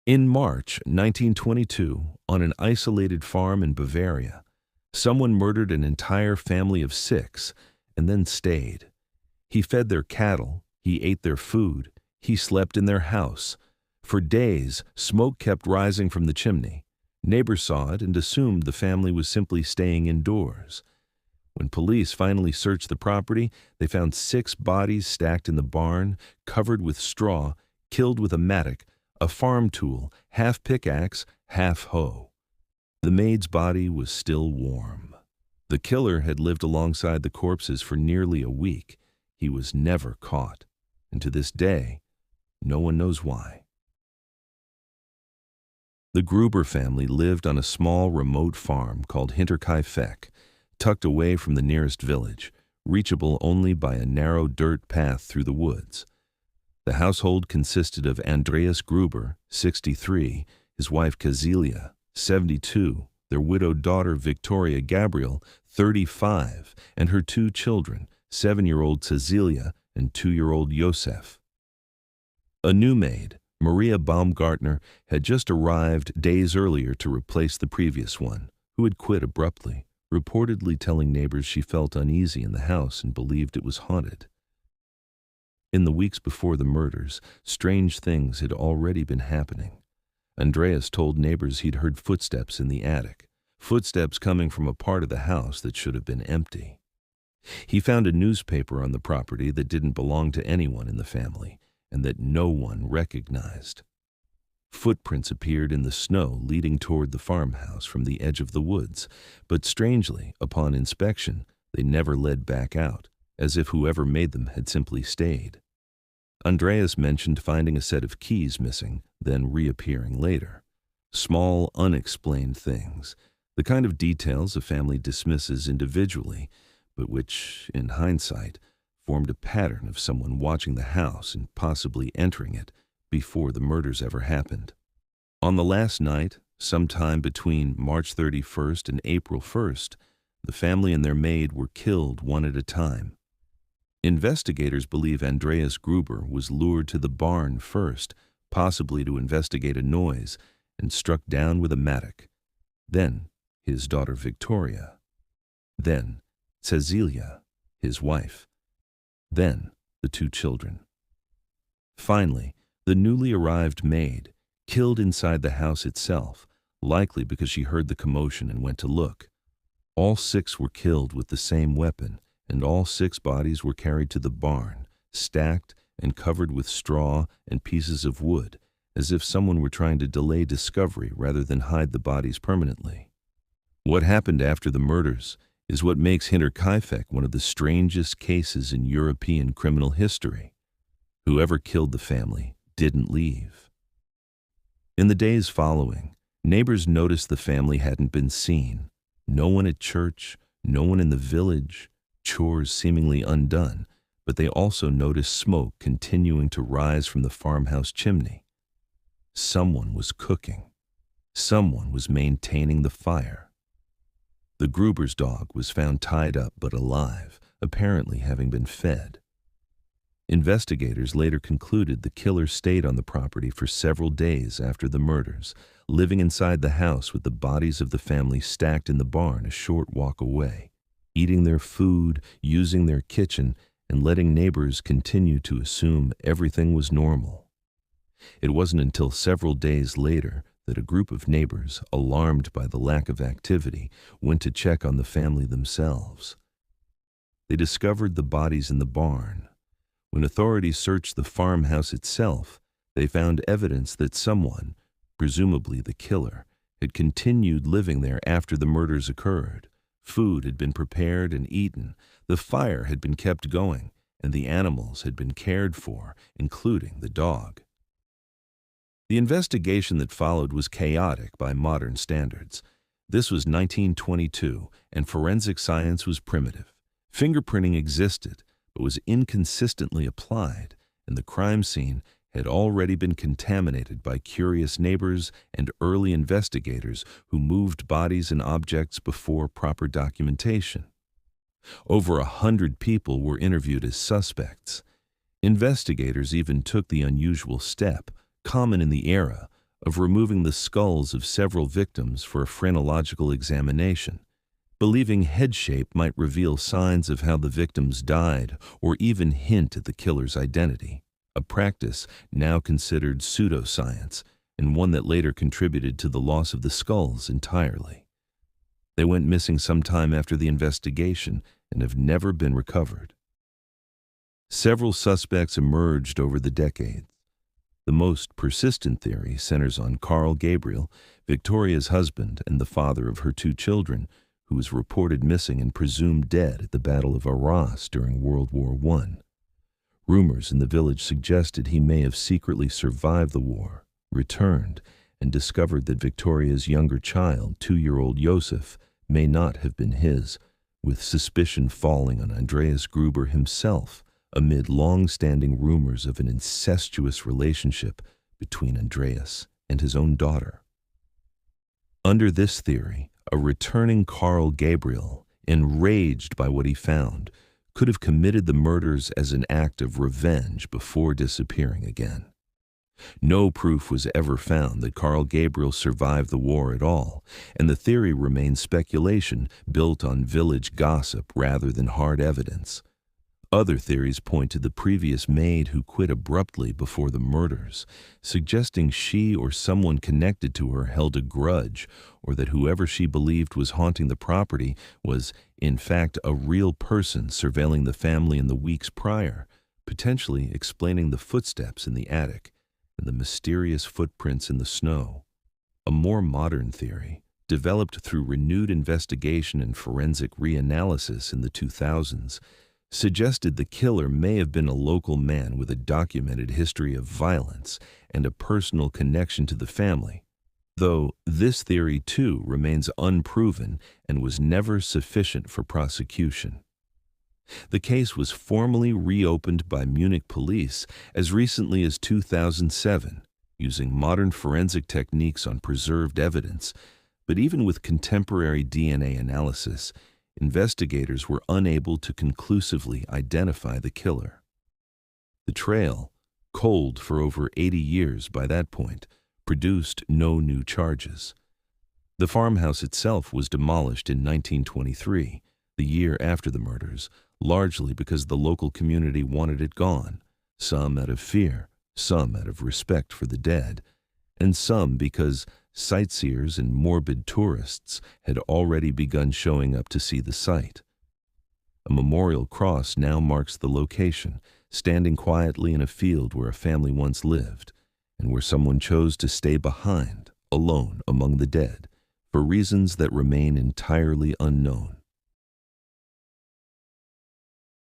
In March 1922, on an isolated farm in Bavaria, someone murdered an entire family of 6 and then stayed. He fed their cattle, he ate their food, he slept in their house. For days, smoke kept rising from the chimney. Neighbors saw it and assumed the family was simply staying indoors. When police finally searched the property, they found 6 bodies stacked in the barn, covered with straw, killed with a mattock, a farm tool, half pickaxe, half hoe. The maid's body was still warm. The killer had lived alongside the corpses for nearly a week. He was never caught, and to this day, no one knows why. The Gruber family lived on a small, remote farm called Hinterkaifeck, tucked away from the nearest village, reachable only by a narrow dirt path through the woods. The household consisted of Andreas Gruber, 63, his wife Cecilia, 72, their widowed daughter Victoria Gabriel, 35, and her 2 children, 7-year-old Cecilia and 2-year-old Josef. A new maid, Maria Baumgartner, had just arrived days earlier to replace the previous one, who had quit abruptly, reportedly telling neighbors she felt uneasy in the house and believed it was haunted. In the weeks before the murders, strange things had already been happening. Andreas told neighbors he'd heard footsteps in the attic, footsteps coming from a part of the house that should have been empty. He found a newspaper on the property that didn't belong to anyone in the family and that no one recognized. Footprints appeared in the snow leading toward the farmhouse from the edge of the woods, but strangely, upon inspection, they never led back out, as if whoever made them had simply stayed. Andreas mentioned finding a set of keys missing, then reappearing later. Small, unexplained things, the kind of details a family dismisses individually, but which, in hindsight, formed a pattern of someone watching the house and possibly entering it before the murders ever happened. On the last night, sometime between March 31st and April 1st, the family and their maid were killed one at a time. Investigators believe Andreas Gruber was lured to the barn first, possibly to investigate a noise, and struck down with a mattock. Then his daughter Victoria. Then Cecilia, his wife. Then the 2 children. Finally, the newly arrived maid, killed inside the house itself, likely because she heard the commotion and went to look. All 6 were killed with the same weapon, and all 6 bodies were carried to the barn, stacked and covered with straw and pieces of wood, as if someone were trying to delay discovery rather than hide the bodies permanently. What happened after the murders is what makes Hinterkaifeck one of the strangest cases in European criminal history. Whoever killed the family didn't leave. In the days following, neighbors noticed the family hadn't been seen. No one at church, no one in the village, chores seemingly undone, but they also noticed smoke continuing to rise from the farmhouse chimney. Someone was cooking. Someone was maintaining the fire. The Gruber's dog was found tied up but alive, apparently having been fed. Investigators later concluded the killer stayed on the property for several days after the murders, living inside the house with the bodies of the family stacked in the barn a short walk away, eating their food, using their kitchen, and letting neighbors continue to assume everything was normal. It wasn't until several days later that a group of neighbors, alarmed by the lack of activity, went to check on the family themselves. They discovered the bodies in the barn. When authorities searched the farmhouse itself, they found evidence that someone, presumably the killer, had continued living there after the murders occurred. Food had been prepared and eaten, the fire had been kept going, and the animals had been cared for, including the dog. The investigation that followed was chaotic by modern standards. This was 1922, and forensic science was primitive. Fingerprinting existed, but was inconsistently applied, and the crime scene had already been contaminated by curious neighbors and early investigators who moved bodies and objects before proper documentation. Over 100 people were interviewed as suspects. Investigators even took the unusual step, common in the era, of removing the skulls of several victims for a phrenological examination, believing head shape might reveal signs of how the victims died or even hint at the killer's identity, a practice now considered pseudoscience and one that later contributed to the loss of the skulls entirely. They went missing some time after the investigation and have never been recovered. Several suspects emerged over the decades. The most persistent theory centers on Carl Gabriel, Victoria's husband and the father of her 2 children, who was reported missing and presumed dead at the Battle of Arras during World War I. Rumors in the village suggested he may have secretly survived the war, returned, and discovered that Victoria's younger child, 2-year-old Joseph, may not have been his, with suspicion falling on Andreas Gruber himself amid long-standing rumors of an incestuous relationship between Andreas and his own daughter. Under this theory, a returning Carl Gabriel, enraged by what he found, could have committed the murders as an act of revenge before disappearing again. No proof was ever found that Carl Gabriel survived the war at all, and the theory remains speculation built on village gossip rather than hard evidence. Other theories point to the previous maid who quit abruptly before the murders, suggesting she or someone connected to her held a grudge, or that whoever she believed was haunting the property was, in fact, a real person surveilling the family in the weeks prior, potentially explaining the footsteps in the attic and the mysterious footprints in the snow. A more modern theory, developed through renewed investigation and forensic reanalysis in the 2000s, suggested the killer may have been a local man with a documented history of violence and a personal connection to the family, though this theory too remains unproven and was never sufficient for prosecution. The case was formally reopened by Munich police as recently as 2007, using modern forensic techniques on preserved evidence, but even with contemporary DNA analysis, investigators were unable to conclusively identify the killer. The trail, cold for over 80 years by that point, produced no new charges. The farmhouse itself was demolished in 1923, the year after the murders, largely because the local community wanted it gone, some out of fear, some out of respect for the dead, and some because sightseers and morbid tourists had already begun showing up to see the site. A memorial cross now marks the location, standing quietly in a field where a family once lived, and where someone chose to stay behind, alone among the dead, for reasons that remain entirely unknown.